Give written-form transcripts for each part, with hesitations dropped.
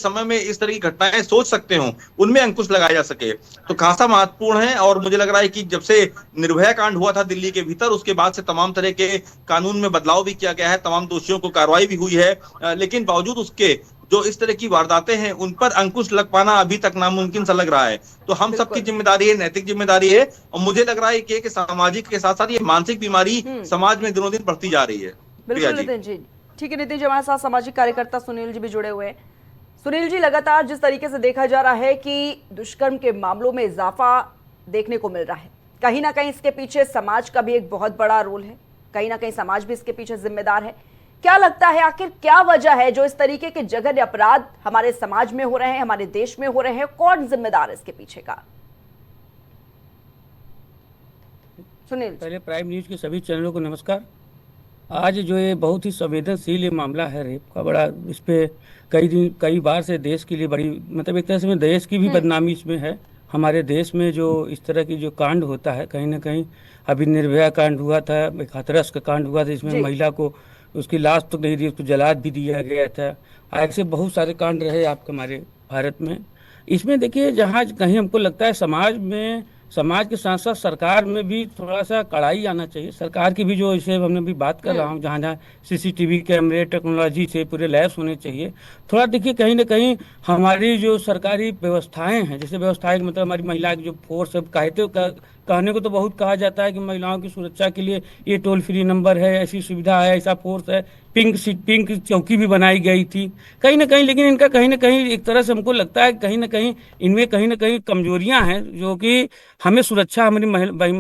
समय में इस तरह की घटनाएं सोच सकते हो, उनमें अंकुश लगाया जा सके, तो खासा महत्वपूर्ण है। और मुझे लग रहा है कि जब से निर्भया कांड हुआ था दिल्ली के भीतर, उसके बाद से तमाम तरह के कानून में बदलाव भी किया गया है, तमाम दोषियों को कार्रवाई भी हुई है, लेकिन बावजूद उसके जो इस तरह की वारदातें हैं उन पर अंकुश लग पाना अभी तक नामुमकिन सा लग रहा है। तो हम सबकी बिल्कुल। जिम्मेदारी है, नैतिक जिम्मेदारी है। और मुझे लग रहा है कि सामाजिक के साथ साथ ये मानसिक बीमारी हम्म। समाज में दिनों दिन बढ़ती जा रही है। प्रिया बिल्कुल जी। नितिन जी। ठीक है नितिन जी, हमारे साथ सामाजिक कार्यकर्ता सुनील जी भी जुड़े हुए हैं। सुनील जी, लगातार जिस तरीके से देखा जा रहा है कि दुष्कर्म के मामलों में इजाफा देखने को मिल रहा है, कहीं ना कहीं इसके पीछे समाज का भी एक बहुत बड़ा रोल है, कहीं ना कहीं समाज भी इसके पीछे जिम्मेदार है। क्या लगता है आखिर क्या वजह है जो इस तरीके के जघन्य अपराध हमारे समाज में हो रहे हैं, हमारे देश में हो रहे हैं? कौन जिम्मेदार है इसके पीछे का? सुनील। पहले प्राइम न्यूज के सभी चैनलों को नमस्कार। आज जो ये बहुत ही संवेदनशील ये मामला है रेप का, बड़ा इस पे कई बार से देश के लिए बड़ी, मतलब एक तरह से देश की भी बदनामी इसमें है। हमारे देश में जो इस तरह की जो कांड होता है, कहीं ना कहीं अभी निर्भया कांड हुआ था, एक हाथरस का कांड हुआ था, इसमें जी। महिला को उसकी लाश तो नहीं दी, उसको जला भी दिया गया था। ऐसे बहुत सारे कांड रहे आप हमारे भारत में। इसमें देखिए, जहाँ कहीं हमको लगता है समाज के साथ साथ सरकार में भी थोड़ा सा कड़ाई आना चाहिए। सरकार की भी जो, इसे हमने भी बात कर रहा हूँ, जहाँ जहाँ सीसीटीवी कैमरे टेक्नोलॉजी से पूरे लैस होने चाहिए। थोड़ा देखिए, कहीं ना कहीं हमारी जो सरकारी व्यवस्थाएं हैं, जैसे व्यवस्थाएं मतलब हमारी महिला की जो फोर्स है, कहने को तो बहुत कहा जाता है कि महिलाओं की सुरक्षा के लिए ये टोल फ्री नंबर है, ऐसी सुविधा है, ऐसा फोर्स है, पिंक चौकी भी बनाई गई थी कहीं ना कहीं। लेकिन इनका कहीं ना कहीं एक तरह से हमको लगता है कहीं ना कहीं इनमें कहीं ना कहीं कमजोरियां हैं, जो कि हमें सुरक्षा, हमारी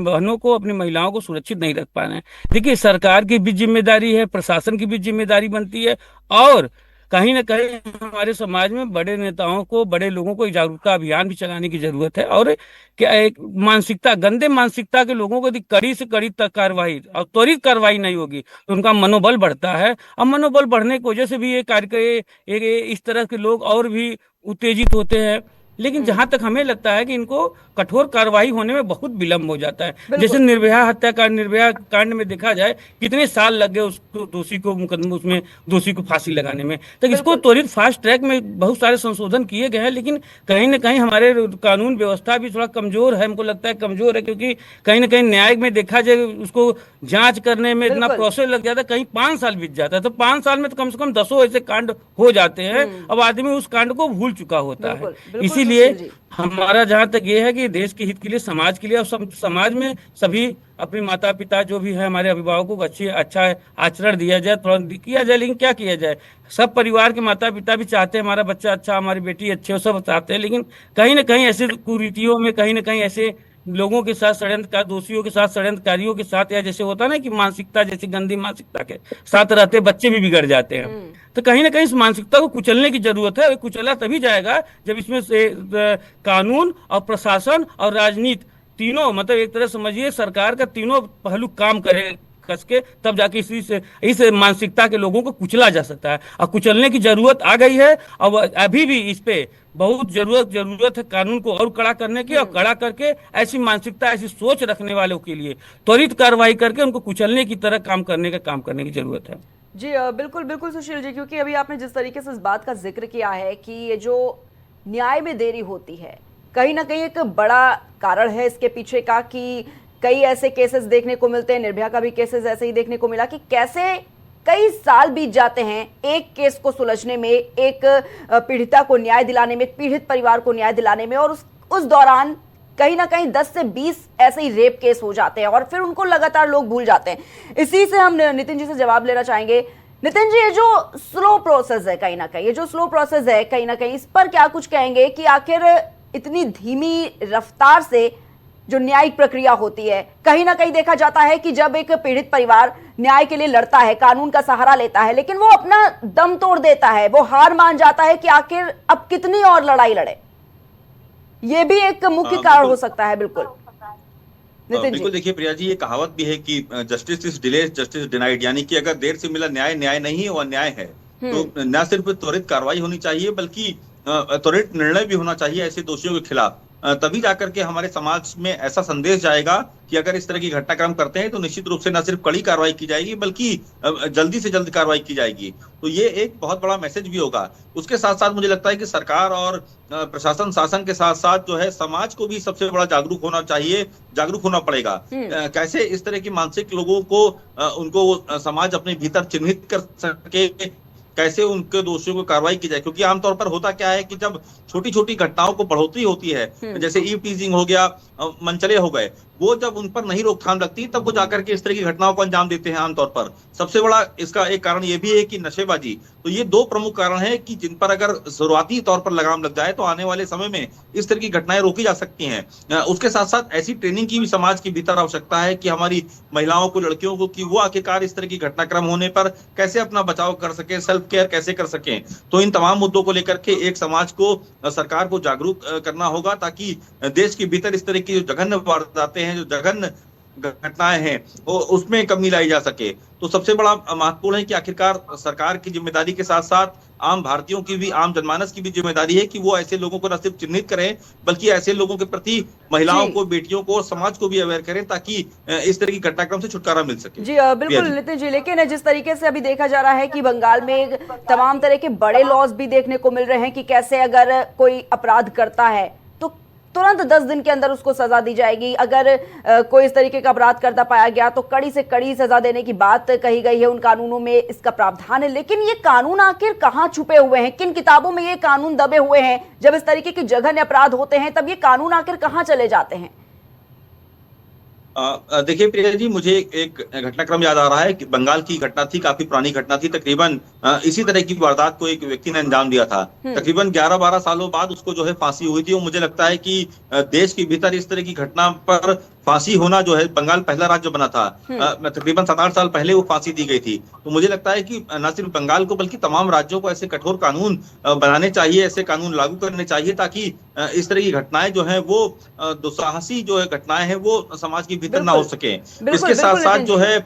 बहनों को, अपनी महिलाओं को सुरक्षित नहीं रख पा रहे हैं। देखिए, सरकार की भी जिम्मेदारी है, प्रशासन की भी जिम्मेदारी बनती है, और कहीं ना कहीं हमारे समाज में बड़े नेताओं को, बड़े लोगों को एक जागरूकता अभियान भी चलाने की जरूरत है। और क्या एक मानसिकता, गंदे मानसिकता के लोगों को यदि कड़ी से कड़ी तक कार्रवाई और त्वरित कार्रवाई नहीं होगी तो उनका मनोबल बढ़ता है, और मनोबल बढ़ने की वजह से भी ये इस तरह के लोग और भी उत्तेजित होते हैं। लेकिन जहां तक हमें लगता है कि इनको कठोर कार्रवाई होने में बहुत विलम्ब हो जाता है। जैसे बिल्कुल। निर्भया कांड में देखा जाए, कितने साल लग गए उसको, दोषी को मुकदमे, उसमें दोषी को फांसी लगाने में। तो इसको बिल्कुल। त्वरित फास्ट ट्रैक में बहुत सारे संशोधन किए गए हैं, लेकिन कहीं ना कहीं हमारे कानून व्यवस्था भी थोड़ा कमजोर है, हमको लगता है कमजोर है, क्योंकि कहीं ना कहीं न्याय में देखा जाए, उसको जांच करने में इतना बिल्कुल। प्रोसेस लग जाता है, कहीं 5 साल बीत जाता है। तो 5 साल में तो कम से कम 10 ऐसे कांड हो जाते हैं, अब आदमी उस कांड को भूल चुका होता है। बिल्कुल। बिल्कुल इसीलिए सुशील जी। हमारा जहां तक ये है कि देश के हित के लिए, समाज के लिए, और समाज में सभी अपने माता पिता जो भी है, हमारे अभिभावकों को अच्छा आचरण दिया जाए, थोड़ा किया जाए। लेकिन क्या किया जाए, सब परिवार के माता पिता भी चाहते हैं हमारा बच्चा अच्छा, हमारी बेटी अच्छे हो, सब चाहते हैं, लेकिन कहीं ना कहीं ऐसे कुरीतियों में, कहीं ना कहीं ऐसे लोगों के साथ, षड्यंत्र दोषियों के साथ, षड्यंत्रकारियों के साथ, या जैसे होता है ना कि मानसिकता, जैसी गंदी मानसिकता के साथ रहते बच्चे भी बिगड़ जाते हैं। तो कहीं ना कहीं इस मानसिकता को कुचलने की जरूरत है। कुचला तभी जाएगा जब इसमें से कानून और प्रशासन और राजनीति तीनों, मतलब एक तरह समझिए सरकार का तीनों पहलू काम करे कस के, तब जाके इस मानसिकता के लोगों को कुचला जा सकता है। और कुचलने की जरूरत आ गई है। अब अभी भी इस पे बहुत जरूरत है कानून को और कड़ा करने की, और कड़ा करके ऐसी मानसिकता, ऐसी सोच रखने वालों के लिए त्वरित कार्रवाई करके उनको कुचलने की तरह काम करने की जरूरत है। जी बिल्कुल बिल्कुल सुशील जी, क्योंकि अभी आपने जिस तरीके से इस बात का जिक्र किया है कि ये जो न्याय में देरी होती है, कहीं ना कहीं एक बड़ा कारण है इसके पीछे का, कि कई ऐसे केसेस देखने को मिलते हैं, निर्भया का भी केसेस ऐसे ही देखने को मिला, कि कैसे कई साल बीत जाते हैं एक केस को सुलझने में, एक पीड़िता को न्याय दिलाने में, पीड़ित परिवार को न्याय दिलाने में, और उस दौरान कहीं ना कहीं 10 से 20 ऐसे ही रेप केस हो जाते हैं, और फिर उनको लगातार लोग भूल जाते हैं। इसी से हम नितिन जी से जवाब लेना चाहेंगे। नितिन जी, ये जो स्लो प्रोसेस है, कहीं ना कहीं ये जो स्लो प्रोसेस है, कहीं ना कहीं इस पर क्या कुछ कहेंगे कि आखिर इतनी धीमी रफ्तार से जो न्यायिक प्रक्रिया होती है, कहीं ना कहीं देखा जाता है कि जब एक पीड़ित परिवार न्याय के लिए लड़ता है, कानून का सहारा लेता है, लेकिन वो अपना दम तोड़ देता है, वो हार मान जाता है कि आखिर अब कितनी और लड़ाई लड़े। ये भी एक मुख्य कारण हो सकता है। बिल्कुल नितिन बिल्कुल, जी। देखिए प्रिया जी, ये कहावत भी है कि justice is delayed, justice denied, यानी कि अगर देर से मिला न्याय नहीं है, वो अन्याय है। तो न सिर्फ त्वरित कार्रवाई होनी चाहिए, बल्कि त्वरित निर्णय भी होना चाहिए ऐसे दोषियों के खिलाफ। तभी जाकर के हमारे समाज में ऐसा संदेश जाएगा कि अगर इस तरह की घटनाक्रम करते हैं तो निश्चित रूप से न सिर्फ कड़ी कार्रवाई की जाएगी बल्कि जल्दी से जल्द कार्रवाई की जाएगी। तो ये एक बहुत बड़ा मैसेज भी होगा। उसके साथ साथ मुझे लगता है कि सरकार और प्रशासन शासन के साथ साथ जो है समाज को भी सबसे बड़ा जागरूक होना चाहिए, जागरूक होना पड़ेगा। कैसे इस तरह की मानसिक लोगों को उनको समाज अपने भीतर चिन्हित कर सके, कैसे उनके दोषियों को कार्रवाई की जाए। क्योंकि आमतौर पर होता क्या है कि जब छोटी छोटी घटनाओं को बढ़ोतरी होती है, जैसे ईव टीजिंग हो गया, मनचले हो गए, वो जब उन पर नहीं रोकथाम लगती तब वो जाकर के इस तरह की घटनाओं को अंजाम देते हैं आमतौर पर। सबसे बड़ा इसका एक कारण ये भी है कि नशेबाजी। तो ये दो प्रमुख कारण हैं कि जिन पर अगर शुरुआती तौर पर लगाम लग जाए तो आने वाले समय में इस तरह की घटनाएं रोकी जा सकती हैं। उसके साथ साथ ऐसी ट्रेनिंग की भी समाज के भीतर आवश्यकता है कि हमारी महिलाओं को, लड़कियों को, कि वो आखिरकार इस तरह की घटनाक्रम होने पर कैसे अपना बचाव कर सके, सेल्फ केयर कैसे कर सकें। तो इन तमाम मुद्दों को लेकर के एक समाज को, सरकार को जागरूक करना होगा ताकि देश के भीतर इस तरह की जो जघन्य वारदातें हैं, जो जघन्य घटनाएं हैं, वो उसमें कमी लाई जा सके। तो सबसे बड़ा महत्वपूर्ण है कि आखिरकार सरकार की जिम्मेदारी के साथ साथ आम भारतीयों की भी, आम जनमानस की भी जिम्मेदारी है कि वो ऐसे लोगों को न सिर्फ चिन्हित करें बल्कि ऐसे लोगों के प्रति महिलाओं को, बेटियों को, समाज को भी अवेयर करें ताकि इस तरह की घटनाक्रम से छुटकारा मिल सके। जी बिल्कुल नितिन जी, लेकिन जिस तरीके से अभी देखा जा रहा है कि बंगाल में तमाम तरह के बड़े लॉज भी देखने को मिल रहे हैं कि कैसे अगर कोई अपराध करता है तो तुरंत 10 दिन के अंदर उसको सजा दी जाएगी। अगर कोई इस तरीके का अपराध करता पाया गया तो कड़ी से कड़ी सजा देने की बात कही गई है, उन कानूनों में इसका प्रावधान है। लेकिन ये कानून आखिर कहाँ छुपे हुए हैं, किन किताबों में ये कानून दबे हुए हैं? जब इस तरीके की जघन्य अपराध होते हैं तब ये कानून आखिर कहाँ चले जाते हैं? देखिए प्रिया जी, मुझे एक घटनाक्रम याद आ रहा है कि बंगाल की घटना थी, काफी पुरानी घटना थी। तकरीबन इसी तरह की वारदात को एक व्यक्ति ने अंजाम दिया था। तकरीबन 11-12 सालों बाद उसको जो है फांसी हुई थी। और मुझे लगता है कि देश के भीतर इस तरह की घटना पर फांसी होना जो है, बंगाल पहला राज्य बना था, तकरीबन 7-8 साल पहले वो फांसी दी गई थी। तो मुझे लगता है कि न सिर्फ बंगाल को बल्कि तमाम राज्यों को ऐसे कठोर कानून बनाने चाहिए, ऐसे कानून लागू करने चाहिए ताकि इस तरह की घटनाएं जो है वो दुस्साहसी जो है घटनाएं हैं वो समाज के भीतर ना हो सके। इसके साथ साथ जो है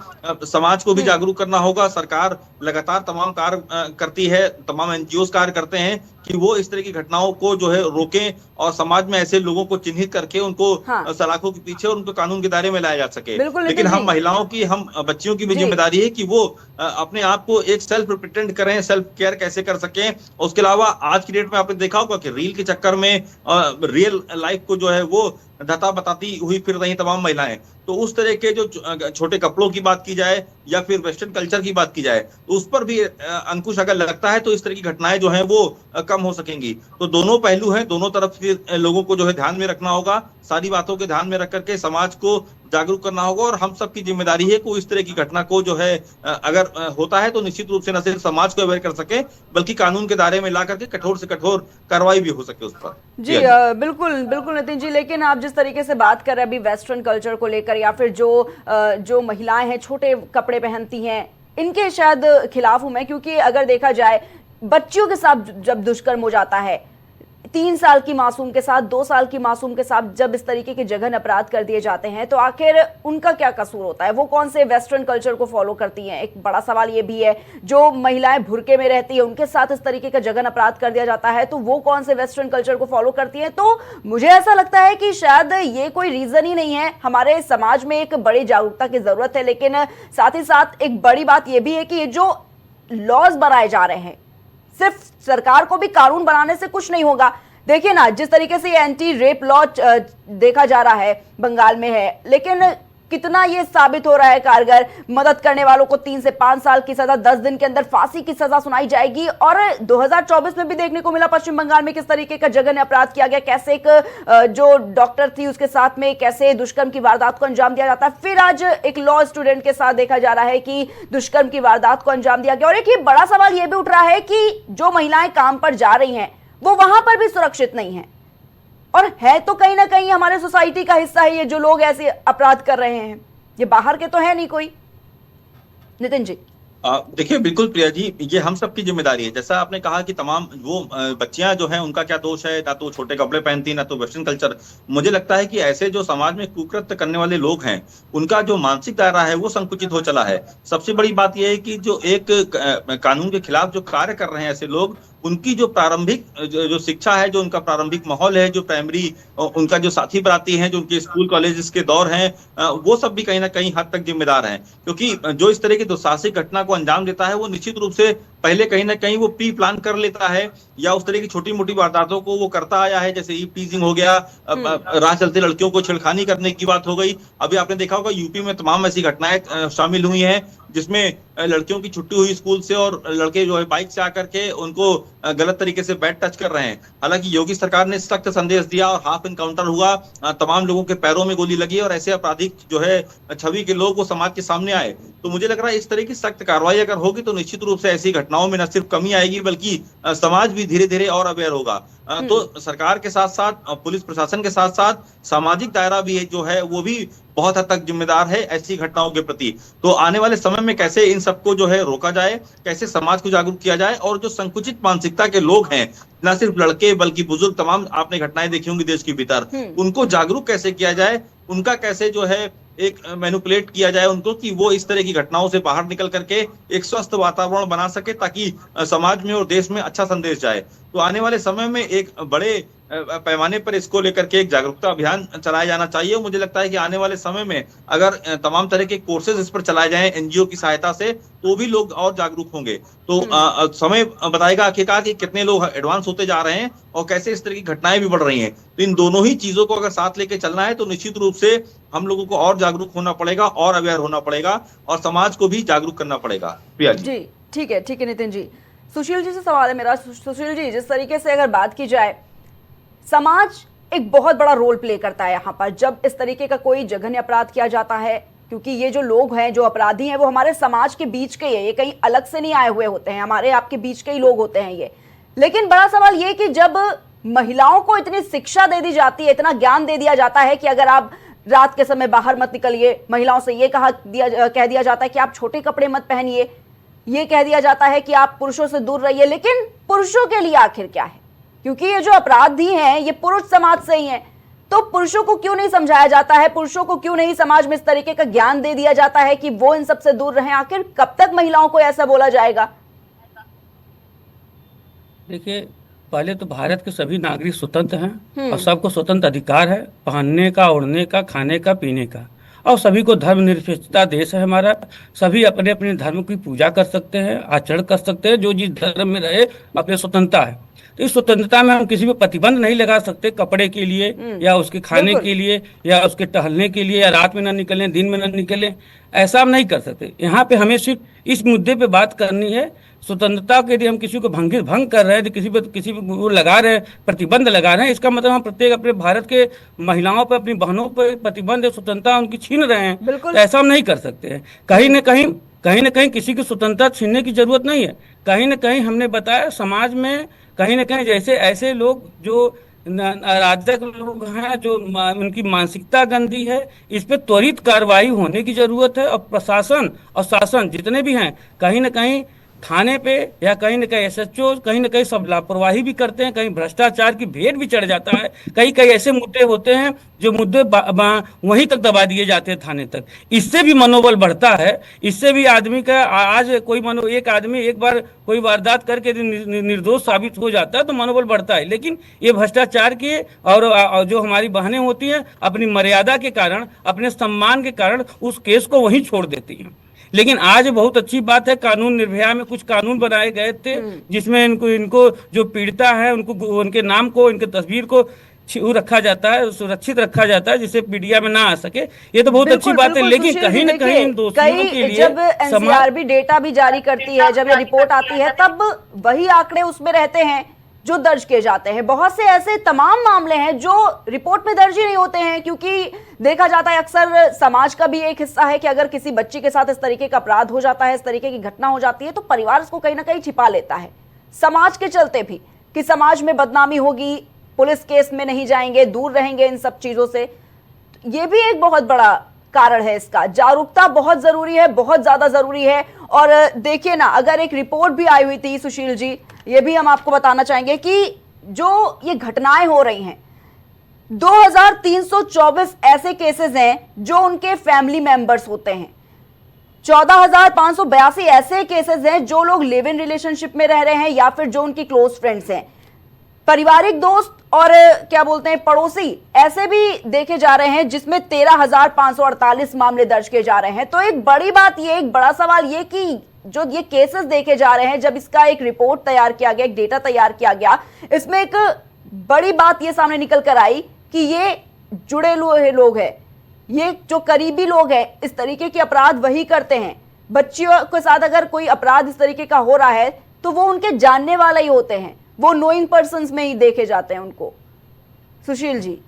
समाज को भी जागरूक करना होगा। सरकार लगातार तमाम कार्य करती है, तमाम एनजीओ कार्य करते हैं कि वो इस तरह की घटनाओं को जो है रोकें और समाज में ऐसे लोगों को चिन्हित करके उनको सलाखों के पीछे और उनको कानून के दायरे में लाया जा सके। लेकिन हम महिलाओं की, हम बच्चियों की भी जिम्मेदारी है कि वो अपने आप को एक सेल्फ प्रिटेंड करें, सेल्फ केयर कैसे कर सकें। उसके अलावा आज की डेट में आपने देखा होगा कि रील के चक्कर में रियल लाइफ को जो है वो धता बताती हुई फिर रही तमाम महिलाएं। तो उस तरह के जो छोटे कपड़ों की बात की जाए या फिर वेस्टर्न कल्चर की बात की जाए तो उस पर भी अंकुश अगर लगता है तो इस तरह की घटनाएं जो हैं वो कम हो सकेंगी। तो दोनों पहलू हैं, दोनों तरफ से लोगों को जो है ध्यान में रखना होगा। सारी बातों के ध्यान में रख करके समाज को जागरूक करना होगा और हम सबकी जिम्मेदारी है कि इस तरह की घटना को जो है अगर होता है तो निश्चित रूप से न सिर्फ समाज को अवेयर कर सके बल्कि कानून के दायरे में ला करके कठोर से कठोर कार्रवाई भी हो सके उस पर। जी बिल्कुल बिल्कुल नितिन जी, लेकिन आप जिस तरीके से बात कर रहे हैं अभी वेस्टर्न कल्चर को लेकर या फिर जो महिलाएं हैं छोटे कपड़े पहनती हैं, इनके शायद खिलाफ हूं मैं, क्योंकि अगर देखा जाए बच्चियों के साथ जब दुष्कर्म हो जाता है, 3 साल की मासूम के साथ, 2 साल की मासूम के साथ जब इस तरीके के जघन्य अपराध कर दिए जाते हैं तो आखिर उनका क्या कसूर होता है? वो कौन से वेस्टर्न कल्चर को फॉलो करती हैं? एक बड़ा सवाल ये भी है। जो महिलाएं बुर्के में रहती है उनके साथ इस तरीके का जघन्य अपराध कर दिया जाता है तो वो कौन से वेस्टर्न कल्चर को फॉलो करती हैं? तो मुझे ऐसा लगता है कि शायद ये कोई रीजन ही नहीं है। हमारे समाज में एक बड़ी जागरूकता की जरूरत है, लेकिन साथ ही साथ एक बड़ी बात यह भी है कि ये जो लॉज बनाए जा रहे हैं, सिर्फ सरकार को भी कानून बनाने से कुछ नहीं होगा। देखिए ना, जिस तरीके से एंटी रेप लॉ देखा जा रहा है बंगाल में है, लेकिन कितना ये साबित हो रहा है कारगर। मदद करने वालों को 3 से 5 साल की सजा, 10 दिन के अंदर फांसी की सजा सुनाई जाएगी। और 2024 में भी देखने को मिला पश्चिम बंगाल में किस तरीके का जघन्य अपराध किया गया, कैसे एक जो डॉक्टर थी उसके साथ में कैसे दुष्कर्म की वारदात को अंजाम दिया जाता है। फिर आज एक लॉ स्टूडेंट के साथ देखा जा रहा है कि दुष्कर्म की वारदात को अंजाम दिया गया। और एक ये बड़ा सवाल ये भी उठ रहा है कि जो महिलाएं काम पर जा रही हैं वो वहां पर भी सुरक्षित नहीं है, और है तो कहीं ना कहीं हमारे सोसाइटी का हिस्सा है ये जो लोग ऐसे अपराध कर रहे हैं। ये बाहर के तो है नहीं कोई। नितिन जी देखिए बिल्कुल प्रिया जी, ये हम सबकी जिम्मेदारी है। जैसा आपने कहा कि तमाम वो बच्चियां जो हैं उनका क्या दोष है, ना तो छोटे कपड़े पहनती ना तो वेस्टर्न कल्चर। मुझे लगता है कि ऐसे जो समाज में कुकृत्य करने वाले लोग हैं उनका जो मानसिक दायरा है वो संकुचित हो चला है। सबसे बड़ी बात यह है कि जो एक कानून के खिलाफ जो कार्य कर रहे हैं ऐसे लोग, उनकी जो प्रारंभिक जो शिक्षा है, जो उनका प्रारंभिक माहौल है, जो प्राइमरी उनका जो साथी बराती हैं, जो उनके स्कूल कॉलेजेस के दौर हैं, वो सब भी कहीं ना कहीं हद तक जिम्मेदार हैं। क्योंकि जो इस तरह की दुस्साहसिक घटना को अंजाम देता है, वो निश्चित रूप से पहले कहीं ना कहीं वो प्री प्लान कर लेता है, या उस तरह की छोटी मोटी वारदातों को वो करता आया है, जैसे ईव टीजिंग हो गया, राह चलते लड़कियों को छेड़खानी करने की बात हो गई। अभी आपने देखा होगा यूपी में तमाम ऐसी घटनाएं शामिल हुई हैं, जिसमें लड़कियों की छुट्टी हुई स्कूल से और लड़के जो है बाइक से आकर के उनको गलत तरीके से बैड टच कर रहे हैं। हालांकि योगी सरकार ने सख्त संदेश दिया और हाफ एनकाउंटर हुआ, तमाम लोगों के पैरों में गोली लगी और ऐसे आपराधिक जो है छवि के लोग वो समाज के सामने आए। तो मुझे लग रहा है इस तरह की सख्त कार्रवाई अगर होगी तो निश्चित रूप से ऐसी घटनाओं में न सिर्फ कमी आएगी, बल्कि समाज भी धीरे धीरे और अवेयर होगा। तो सरकार के साथ साथ पुलिस प्रशासन के साथ साथ सामाजिक दायरा भी जो है वो भी बहुत हद तक जिम्मेदार है ऐसी घटनाओं के प्रति। तो आने वाले समय में कैसे इन सबको जो है रोका जाए, कैसे समाज को जागरूक किया जाए, और जो संकुचित मानसिकता के लोग हैं, न सिर्फ लड़के बल्कि बुजुर्ग, तमाम आपने घटनाएं देखी होंगी देश के भीतर, उनको जागरूक कैसे किया जाए, उनका कैसे जो है एक मैनिपुलेट किया जाए उनको, कि वो इस तरह की घटनाओं से बाहर निकल करके एक स्वस्थ वातावरण बना सके, ताकि समाज में और देश में अच्छा संदेश जाए। तो आने वाले समय में एक बड़े पैमाने पर इसको लेकर के एक जागरूकता अभियान चलाया जाना चाहिए। मुझे लगता है कि आने वाले समय में अगर तमाम तरह के कोर्सेज इस पर चलाए जाएं एनजीओ की सहायता से, तो भी लोग और जागरूक होंगे। तो समय बताएगा आखिरकार कि कितने लोग एडवांस होते जा रहे हैं और कैसे इस तरह की घटनाएं भी बढ़ रही हैं। तो इन दोनों ही चीजों को अगर साथ लेके चलना है तो निश्चित रूप से हम लोगों को और जागरूक होना पड़ेगा और अवेयर होना पड़ेगा और समाज को भी जागरूक करना पड़ेगा। प्रिया जी। ठीक है नितिन जी। सुशील जी से सवाल है मेरा। सुशील जी, जिस तरीके से अगर बात की जाए, समाज एक बहुत बड़ा रोल प्ले करता है यहाँ पर जब इस तरीके का कोई जघन्य अपराध किया जाता है, क्योंकि ये जो लोग हैं, जो अपराधी हैं, वो हमारे समाज के बीच के हैं, ये कहीं अलग से नहीं आए हुए होते हैं, हमारे आपके बीच के ही लोग होते हैं ये। लेकिन बड़ा सवाल ये कि जब महिलाओं को इतनी शिक्षा दे दी जाती है, इतना ज्ञान दे दिया जाता है कि अगर आप रात के समय बाहर मत निकलिए, महिलाओं से ये कह दिया जाता है कि आप छोटे कपड़े मत पहनिए, ये कह दिया जाता है कि आप पुरुषों से दूर रहिए, लेकिन पुरुषों के लिए आखिर क्या है? क्योंकि ये जो अपराधी हैं ये पुरुष समाज से ही हैं, तो पुरुषों को क्यों नहीं समझाया जाता है? पुरुषों को क्यों नहीं समाज में इस तरीके का ज्ञान दे दिया जाता है कि वो इन सबसे दूर रहें? आखिर कब तक महिलाओं को ऐसा बोला जाएगा? देखिए, पहले तो भारत के सभी नागरिक स्वतंत्र हैं और सबको स्वतंत्र अधिकार है पहनने का, ओढ़ने का, खाने का, पीने का, और सभी को धर्मनिरपेक्षता देश है हमारा। सभी अपने अपने धर्म की पूजा कर सकते हैं, आचरण कर सकते हैं, जो जिस धर्म में रहे अपनी स्वतंत्रता है। तो इस स्वतंत्रता में हम किसी पे प्रतिबंध नहीं लगा सकते, कपड़े के लिए या उसके खाने के लिए या उसके टहलने के लिए, या रात में ना निकलें, दिन में ना निकलें, ऐसा हम नहीं कर सकते। यहाँ पे हमें सिर्फ इस मुद्दे पे बात करनी है, स्वतंत्रता के लिए हम किसी को भंग कर रहे हैं, किसी पे वो लगा रहे हैं, प्रतिबंध लगा रहे हैं, इसका मतलब हम प्रत्येक अपने भारत के महिलाओं पर, अपनी बहनों पर प्रतिबंध, स्वतंत्रता उनकी छीन रहे हैं। तो ऐसा हम नहीं कर सकते हैं। कहीं न कहीं किसी की स्वतंत्रता छीनने की जरूरत नहीं है। कहीं न कहीं हमने बताया समाज में कहीं न कहीं जैसे ऐसे लोग जो अराजक लोग हैं, जो उनकी मानसिकता गंदी है, इस पे त्वरित कार्रवाई होने की जरूरत है। और प्रशासन और शासन जितने भी हैं, कहीं न कहीं थाने पे या कहीं न कहीं एसएचओ कहीं न कहीं सब लापरवाही भी करते हैं, कहीं भ्रष्टाचार की भेंट भी चढ़ जाता है। कई ऐसे मुद्दे होते हैं जो मुद्दे वहीं तक दबा दिए जाते हैं, थाने तक। इससे भी मनोबल बढ़ता है, इससे भी आदमी का आज एक आदमी एक बार कोई वारदात करके निर्दोष साबित हो जाता है तो मनोबल बढ़ता है। लेकिन ये भ्रष्टाचार के और जो हमारी बहनें होती हैं, अपनी मर्यादा के कारण, अपने सम्मान के कारण उस केस को वहीं छोड़ देती हैं। लेकिन आज बहुत अच्छी बात है, कानून निर्भया में कुछ कानून बनाए गए थे जिसमें इनको जो पीड़िता है उनको, उनके नाम को, इनके तस्वीर को रखा जाता है, सुरक्षित रखा जाता है, जिससे मीडिया में ना आ सके। ये तो बहुत अच्छी बात है। लेकिन कहीं न कहीं इन दोषियों के लिए जब एनसीआरबी डेटा भी जारी करती है, जब ये रिपोर्ट आती है, तब वही आंकड़े उसमें रहते हैं जो दर्ज किए जाते हैं। बहुत से ऐसे तमाम मामले हैं जो रिपोर्ट में दर्ज ही नहीं होते हैं, क्योंकि देखा जाता है अक्सर समाज का भी एक हिस्सा है कि अगर किसी बच्ची के साथ इस तरीके का अपराध हो जाता है, इस तरीके की घटना हो जाती है, तो परिवार इसको कहीं ना कहीं छिपा लेता है, समाज के चलते भी, कि समाज में बदनामी होगी, पुलिस केस में नहीं जाएंगे, दूर रहेंगे इन सब चीजों से। ये भी एक बहुत बड़ा कारण है इसका। जागरूकता बहुत जरूरी है, बहुत ज्यादा जरूरी है। और देखिए ना, अगर एक रिपोर्ट भी आई हुई थी सुशील जी, ये भी हम आपको बताना चाहेंगे कि जो ये घटनाएं हो रही हैं, 2324 ऐसे केसेस हैं जो उनके फैमिली मेंबर्स होते हैं। 14,582 ऐसे केसेस हैं जो लोग लिव इन रिलेशनशिप में रह रहे हैं या फिर जो उनकी क्लोज फ्रेंड्स हैं। पारिवारिक दोस्त और क्या बोलते हैं पड़ोसी ऐसे भी देखे जा रहे हैं, जिसमें 13,548 मामले दर्ज किए जा रहे हैं। तो एक बड़ी बात ये, एक बड़ा सवाल ये कि जो ये केसेस देखे जा रहे हैं, जब इसका एक रिपोर्ट तैयार किया गया, एक डेटा तैयार किया गया, इसमें एक बड़ी बात ये सामने निकल कर आई कि ये जुड़े हुए लोग हैं, ये जो करीबी लोग हैं, इस तरीके के अपराध वही करते हैं। बच्चियों के साथ अगर कोई अपराध इस तरीके का हो रहा है तो वो उनके जानने वाले ही होते हैं, वो नोइंग पर्सन्स में ही देखे जाते हैं उनको। सुशील जी,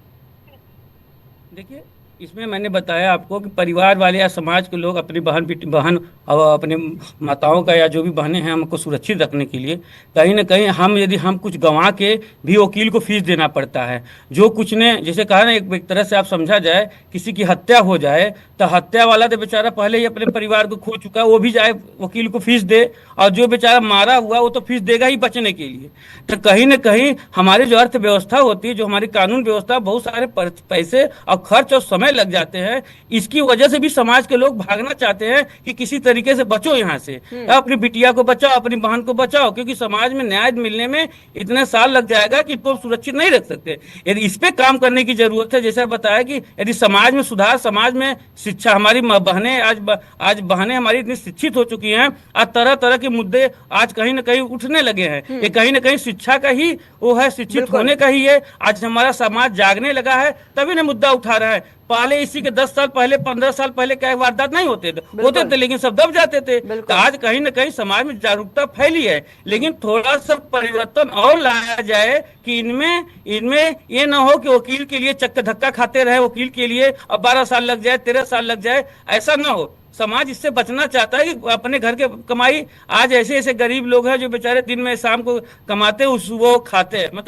देखिए, इसमें मैंने बताया आपको कि परिवार वाले या समाज के लोग अपनी बहन और अपने माताओं का या जो भी बहनें हैं हमको सुरक्षित रखने के लिए कहीं ना कहीं यदि हम कुछ गंवा के भी वकील को फीस देना पड़ता है। जो कुछ ने जैसे कहा ना, एक तरह से आप समझा जाए किसी की हत्या हो जाए तो हत्या वाला तो बेचारा पहले ही अपने परिवार को खो चुका है, वो भी जाए वकील को फीस दे, और जो बेचारा मारा हुआ वो तो फीस देगा ही बचने के लिए। तो कहीं ना कहीं हमारी जो अर्थव्यवस्था होती है, जो हमारी कानून व्यवस्था, बहुत सारे पैसे और खर्च और समय लग जाते हैं। इसकी वजह से भी समाज के लोग भागना चाहते हैं कि किसी तरीके से बचो यहाँ से, अपनी बिटिया को बचाओ, अपनी बहन को बचाओ, क्योंकि समाज में न्याय मिलने में इतने साल लग जाएगा कि इनको सुरक्षित नहीं रख सकते। यदि इस पे काम करने की जरूरत है, जैसा बताया कि यदि समाज में सुधार, समाज में शिक्षा, हमारी बहनें आज बहनें हमारी इतनी शिक्षित हो चुकी हैं, आज तरह तरह के मुद्दे आज कहीं ना कहीं उठने लगे हैं। ये कहीं ना कहीं शिक्षा का ही वो है, शिक्षित होने का ही है। आज हमारा समाज जागने लगा है, तभी ना मुद्दा उठा रहा है। पहले इसी के 10 साल पहले, 15 साल पहले क्या वारदात नहीं होते थे, लेकिन सब दब जाते थे। तो आज कहीं ना कहीं समाज में जागरूकता फैली है, लेकिन थोड़ा सा परिवर्तन और लाया जाए कि इनमें ये ना हो कि वकील के लिए चक्कर धक्का खाते रहे, वकील के लिए अब 12 साल लग जाए, 13 साल लग जाए, ऐसा ना हो। समाज इससे बचना चाहता है कि अपने घर के कमाई, आज ऐसे ऐसे गरीब लोग हैं जो बेचारे दिन में शाम को कमाते हैं, वो खाते हैं। मतलब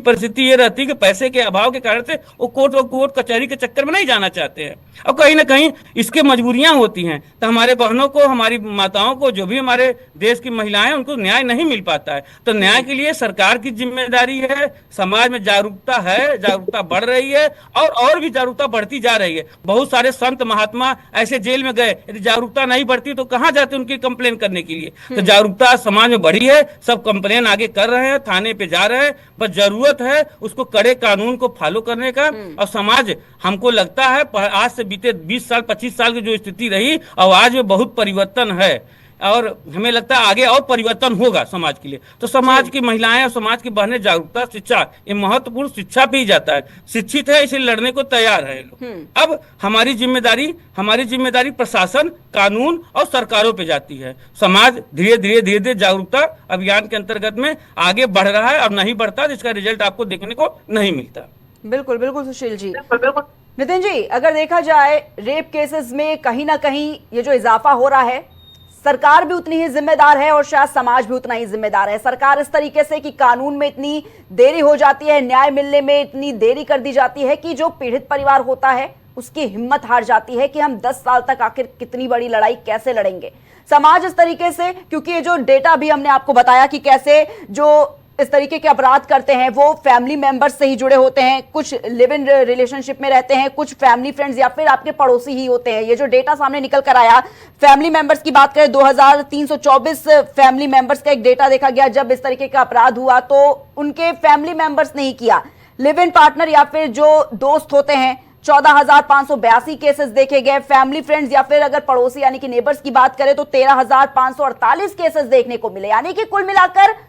परिस्थिति ये रहती है कि पैसे के अभाव के कारण से वो कोर्ट कचहरी के चक्कर में नहीं जाना चाहते हैं, और कहीं ना कहीं इसके मजबूरियां होती हैं। तो हमारे बहनों को, हमारी माताओं को, जो भी हमारे देश की महिलाएं, उनको न्याय नहीं मिल पाता है। तो न्याय के लिए सरकार की जिम्मेदारी है, समाज में जागरूकता है, जागरूकता बढ़ रही है और भी जागरूकता बढ़ती जा रही है। बहुत सारे संत महात्मा ऐसे जेल में गए, यदि जागरूकता नहीं बढ़ती तो कहां जाते उनकी कंप्लेन करने के लिए। तो जागरूकता समाज में बढ़ी है, सब कंप्लेन आगे कर रहे हैं, थाने पे जा रहे हैं, बस जरूरत है उसको कड़े कानून को फॉलो करने का। और समाज, हमको लगता है आज से बीते 20 साल 25 साल की जो स्थिति रही, और आज में बहुत परिवर्तन है, और हमें लगता है आगे और परिवर्तन होगा समाज के लिए। तो समाज की महिलाएं और समाज की बहनें, जागरूकता, शिक्षा, ये महत्वपूर्ण शिक्षा पे ही जाता है। शिक्षित है इसलिए लड़ने को तैयार है लोग। अब हमारी जिम्मेदारी प्रशासन, कानून और सरकारों पे जाती है। समाज धीरे धीरे जागरूकता अभियान के अंतर्गत में आगे बढ़ रहा है, और नहीं बढ़ता जिसका रिजल्ट आपको देखने को नहीं मिलता। बिल्कुल बिल्कुल सुशील जी। नितिन जी, अगर देखा जाए रेप केसेस में कहीं ना कहीं ये जो इजाफा हो रहा है, सरकार भी उतनी ही जिम्मेदार है और शायद समाज भी उतना ही जिम्मेदार है। सरकार इस तरीके से कि कानून में इतनी देरी हो जाती है, न्याय मिलने में इतनी देरी कर दी जाती है कि जो पीड़ित परिवार होता है उसकी हिम्मत हार जाती है कि हम 10 साल तक आखिर कितनी बड़ी लड़ाई कैसे लड़ेंगे। समाज इस तरीके से, क्योंकि ये जो डेटा भी हमने आपको बताया कि कैसे जो इस तरीके के अपराध करते हैं वो फैमिली मेंबर्स से ही जुड़े होते हैं, कुछ लिव इन रिलेशनशिप में रहते हैं, कुछ फैमिली फ्रेंड्स या फिर आपके पड़ोसी ही होते हैं। ये जो डेटा सामने निकल कर आया, फैमिली मेंबर्स की बात करें, 2324 फैमिली मेंबर्स का एक डेटा देखा गया। जब इस तरीके का अपराध हुआ तो उनके फैमिली मेंबर्स ने ही किया। लिव इन पार्टनर या फिर जो दोस्त होते हैं, 14,582 केसेस देखे गए। फैमिली फ्रेंड्स या फिर अगर पड़ोसी यानी कि नेबर्स की बात करें तो 13,548 केसेस देखने को मिले। यानी कि कुल मिलाकर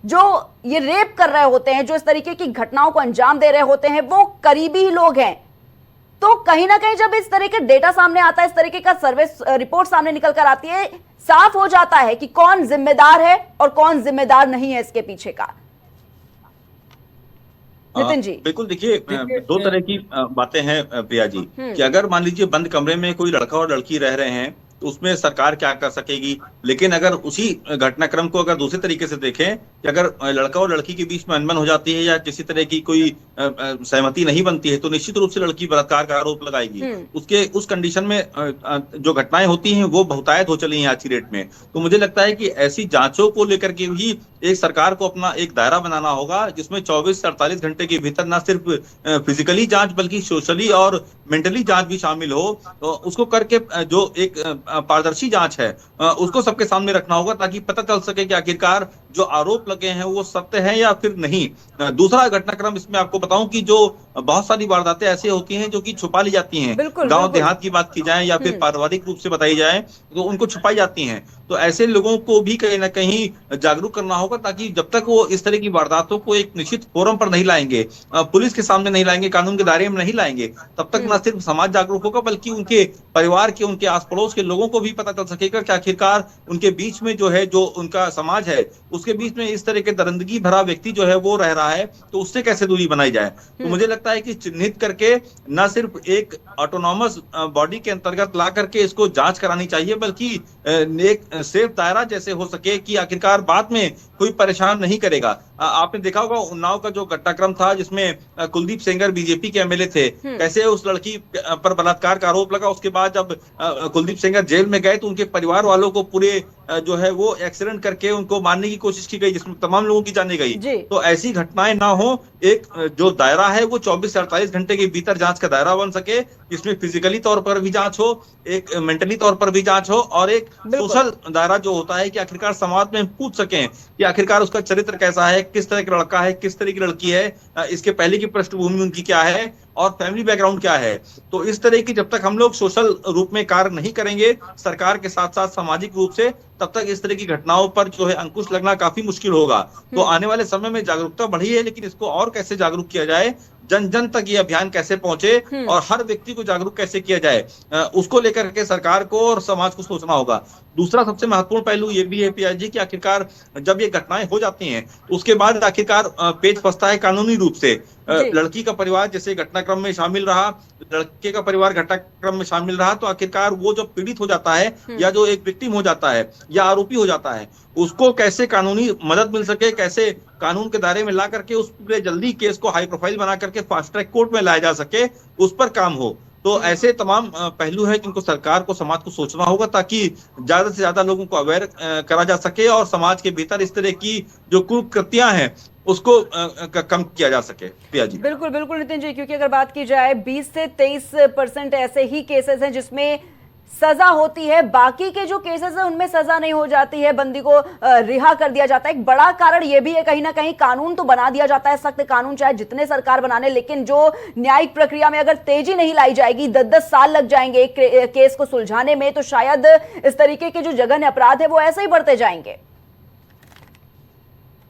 जो ये रेप कर रहे होते हैं, जो इस तरीके की घटनाओं को अंजाम दे रहे होते हैं, वो करीबी ही लोग हैं। तो कहीं ना कहीं जब इस तरह के डेटा सामने आता है, इस तरीके का सर्वे रिपोर्ट सामने निकल कर आती है, साफ हो जाता है कि कौन जिम्मेदार है और कौन जिम्मेदार नहीं है इसके पीछे का। नितिन जी, बिल्कुल। देखिए, दो तरह की बातें हैं प्रिया जी, कि अगर मान लीजिए बंद कमरे में कोई लड़का और लड़की रह रहे हैं तो उसमें सरकार क्या कर सकेगी, लेकिन अगर उसी घटनाक्रम को अगर दूसरे तरीके से देखें कि अगर लड़का और लड़की के बीच में अनबन हो जाती है या किसी तरह की कोई सहमति नहीं बनती है तो निश्चित रूप से लड़की बलात्कार का आरोप लगाएगी। उसके उस कंडीशन में जो घटनाएं होती हैं वो बहुतायत हो चली हैं आज की डेट में। तो मुझे लगता है कि ऐसी जांचों को लेकर के भी एक सरकार को अपना एक दायरा बनाना होगा, जिसमें 24 से 48 घंटे के भीतर ना सिर्फ फिजिकली जांच बल्कि सोशली और मेंटली जांच भी शामिल हो। तो उसको करके जो एक पारदर्शी जांच है उसको सबके सामने रखना होगा, ताकि पता चल सके कि आखिरकार जो आरोप लगे हैं वो सत्य है या फिर नहीं। दूसरा घटनाक्रम इसमें आपको बताऊं कि जो बहुत सारी वारदातें ऐसी होती हैं जो कि छुपा ली जाती हैं। गांव देहात की बात की जाए या फिर पारिवारिक रूप से बताई जाए तो उनको छुपाई जाती हैं। तो ऐसे लोगों को भी कहीं ना कहीं जागरूक करना होगा, ताकि जब तक वो इस तरह की वारदातों को एक निश्चित फोरम पर नहीं लाएंगे, पुलिस के सामने नहीं लाएंगे, कानून के दायरे में नहीं लाएंगे, तब तक न सिर्फ समाज जागरूक होगा बल्कि उनके परिवार के, उनके आस पड़ोस के लोगों को भी पता चल सकेगा कि आखिरकार उनके बीच में जो है, जो उनका समाज है उसके बीच में इस तरह के दरिंदगी भरा व्यक्ति जो है वो रह रहा है, तो उससे कैसे दूरी बनाई जाए। तो मुझे लगता है कि चिन्हित करके न सिर्फ एक ऑटोनॉमस बॉडी के अंतर्गत ला करके इसको जांच करानी चाहिए, बल्कि एक सेफ दायरा जैसे हो सके कि आखिरकार बाद में कोई परेशान नहीं करेगा। आपने देखा होगा उन्नाव का जो घटनाक्रम था जिसमें कुलदीप सेंगर बीजेपी के एमएलए थे, कैसे उस लड़की पर बलात्कार का आरोप लगा। उसके बाद जब कुलदीप सेंगर जेल में गए तो उनके परिवार वालों को पूरे जो है वो एक्सीडेंट करके उनको मारने की कोशिश की गई, जिसमें तमाम लोगों की जाने गई। तो ऐसी घटनाएं ना हो, एक जो दायरा है वो 24 से 48 घंटे के भीतर जांच का दायरा बन सके, जिसमें फिजिकली तौर पर भी जांच हो, एक मेंटली तौर पर भी जांच हो, और एक सोशल दायरा जो होता है कि आखिरकार समाज में पूछ सकें कि आखिरकार उसका चरित्र कैसा है, किस तरह का लड़का है, किस तरह की लड़की है, इसके पहले की पृष्ठभूमि उनकी क्या है और फैमिली बैकग्राउंड क्या है। तो इस तरह की जब तक हम लोग सोशल रूप में कार्य नहीं करेंगे सरकार के साथ साथ सामाजिक रूप से, तब तक इस तरह की घटनाओं पर जो है अंकुश लगना काफी मुश्किल होगा। तो आने वाले समय में जागरूकता बढ़ी है, लेकिन इसको और कैसे जागरूक किया जाए, जन जन तक ये अभियान कैसे पहुंचे और हर व्यक्ति को जागरूक कैसे किया जाए, उसको लेकर के सरकार को और समाज को सोचना होगा। दूसरा सबसे महत्वपूर्ण पहलू ये भी है पियाजी जी कि आखिरकार जब ये घटनाएं हो जाती हैं उसके बाद आखिरकार पेच फंसता है कानूनी रूप से। लड़की का परिवार जैसे घटनाक्रम में शामिल रहा, लड़के का परिवार घटनाक्रम में शामिल रहा, तो आखिरकार वो जो पीड़ित हो जाता है या जो एक विक्टिम हो जाता है या आरोपी हो जाता है, उसको कैसे कानूनी मदद मिल सके, कैसे कानून के दायरे में ला करके उस पूरे जल्दी केस को हाई प्रोफाइल बना करके फास्ट ट्रैक कोर्ट में लाया जा सके, उस पर काम हो। तो ऐसे तमाम पहलू है जिनको सरकार को, समाज को सोचना होगा, ताकि ज्यादा से ज्यादा लोगों को अवेयर करा जा सके और समाज के भीतर इस तरह की जो कुकृतियां हैं उसको कम किया जा सके। पिया जी बिल्कुल बिल्कुल नितिन जी, क्योंकि अगर बात की जाए 20 से 23% ऐसे ही केसेस हैं जिसमें सजा होती है, बाकी के जो केसेस हैं उनमें सजा नहीं हो जाती है, बंदी को रिहा कर दिया जाता है। एक बड़ा कारण यह भी है कहीं ना कहीं कानून तो बना दिया जाता है, सख्त कानून चाहे जितने सरकार बनाने, लेकिन जो न्यायिक प्रक्रिया में अगर तेजी नहीं लाई जाएगी, 10-10 साल लग जाएंगे एक केस को सुलझाने में, तो शायद इस तरीके के जो जघन्य अपराध है वो ऐसे ही बढ़ते जाएंगे।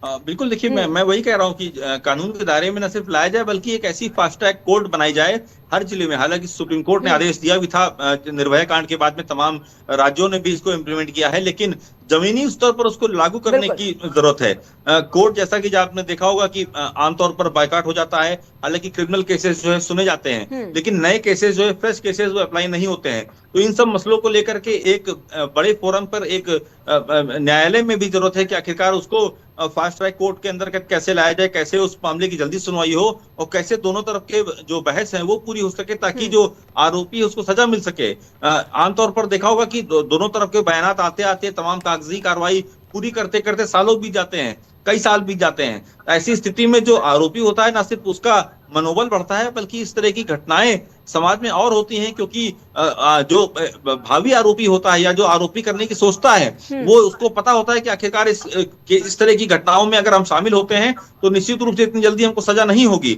बिल्कुल, देखिए मैं वही कह रहा हूँ कि कानून के दायरे में न सिर्फ लाया जाए बल्कि एक ऐसी फास्ट ट्रैक कोर्ट बनाई जाए हर जिले में। हालांकि सुप्रीम कोर्ट ने आदेश दिया भी था निर्भया कांड के बाद में, तमाम राज्यों ने भी इसको इम्प्लीमेंट किया है, लेकिन जमीनी स्तर पर उसको लागू करने की जरूरत है। कोर्ट जैसा कि आपने देखा होगा कि आमतौर पर बायकॉट हो जाता है, हालांकि क्रिमिनल केसेस जो है सुने जाते हैं, लेकिन नए केसेस जो है, फ्रेश केसेस वो अप्लाई नहीं होते हैं। तो इन सब मसलों को लेकर के एक बड़े फोरम पर एक न्यायालय में भी जरूरत है कि आखिरकार उसको फास्ट ट्रैक कोर्ट के अंदर कैसे लाया जाए, कैसे उस मामले की जल्दी सुनवाई हो और कैसे दोनों तरफ के जो बहस है वो पूरी हो सके, ताकि जो आरोपी है उसको सजा मिल सके। आमतौर पर देखा होगा कि दोनों तरफ के बयानात आते आते तमाम कागजी कार्रवाई पूरी करते करते सालों बीत जाते हैं, कई साल बीत जाते हैं। ऐसी स्थिति में जो आरोपी होता है, ना सिर्फ उसका मनोबल बढ़ता है बल्कि इस तरह की घटनाएं समाज में और होती हैं, क्योंकि जो भावी आरोपी होता है या जो आरोपी करने की सोचता है वो उसको पता होता है कि आखिरकार इस तरह की घटनाओं में अगर हम शामिल होते हैं तो निश्चित रूप से इतनी जल्दी हमको सजा नहीं होगी।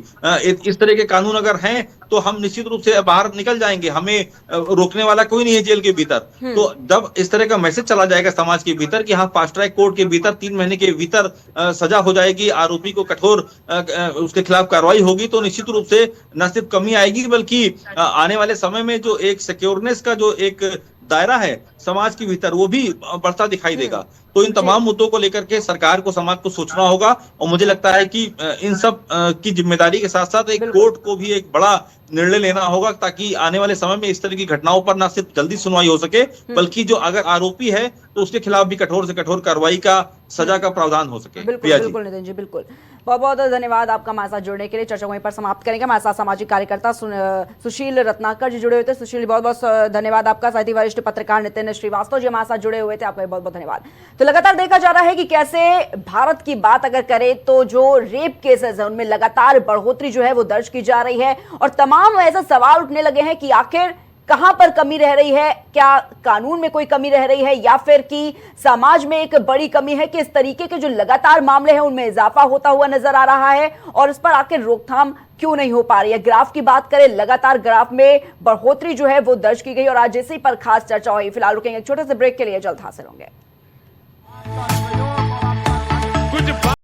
इस तरह के कानून अगर हैं तो हम निश्चित रूप से बाहर निकल जाएंगे, हमें रोकने वाला कोई नहीं है जेल के भीतर। तो जब इस तरह का मैसेज चला जाएगा समाज के भीतर कि हाँ, फास्ट ट्रैक कोर्ट के भीतर 3 महीने के भीतर सजा हो जाएगी, आरोपी को कठोर उसके खिलाफ कार्रवाई होगी, तो निश्चित रूप से न सिर्फ कमी आएगी बल्कि आने वाले समय में जो एक सिक्योरनेस का जो एक दायरा है समाज के भीतर वो भी बढ़ता दिखाई देगा। तो इन तमाम मुद्दों को लेकर के सरकार को, समाज को सोचना होगा। और मुझे लगता है कि इन सब की जिम्मेदारी के साथ साथ एक कोर्ट को भी एक बड़ा निर्णय लेना होगा, ताकि आने वाले समय में इस तरह की घटनाओं पर ना सिर्फ जल्दी सुनवाई हो सके, बल्कि जो अगर आरोपी है तो उसके खिलाफ भी कठोर से कठोर कार्रवाई का, सजा का प्रावधान हो सके। बिल्कुल बिल्कुल नितिन जी, बिल्कुल। बहुत बहुत धन्यवाद आपका हमारे साथ जुड़ने के लिए। चर्चा वहीं पर समाप्त करेंगे। हमारे साथ सामाजिक कार्यकर्ता सुशील रत्नाकर जी जुड़े हुए थे। सुशील, बहुत बहुत धन्यवाद आपका। साथ ही वरिष्ठ पत्रकार नितिन श्रीवास्तव जी हमारे साथ जुड़े हुए थे, आपका बहुत बहुत धन्यवाद। तो लगातार देखा जा रहा है कि कैसे भारत की बात अगर करें तो जो रेप केसेस है उनमें लगातार बढ़ोतरी जो है वो दर्ज की जा रही है, और तमाम ऐसे सवाल उठने लगे हैं कि आखिर कहां पर कमी रह रही है, क्या कानून में कोई कमी रह रही है, या फिर कि समाज में एक बड़ी कमी है कि इस तरीके के जो लगातार मामले हैं उनमें इजाफा होता हुआ नजर आ रहा है, और इस पर आखिर रोकथाम क्यों नहीं हो पा रही है। ग्राफ की बात करें, लगातार ग्राफ में बढ़ोतरी जो है वो दर्ज की गई, और आज इसी पर खास चर्चा हुई। फिलहाल रुकेंगे एक छोटे से ब्रेक के लिए, जल्द हासिल होंगे।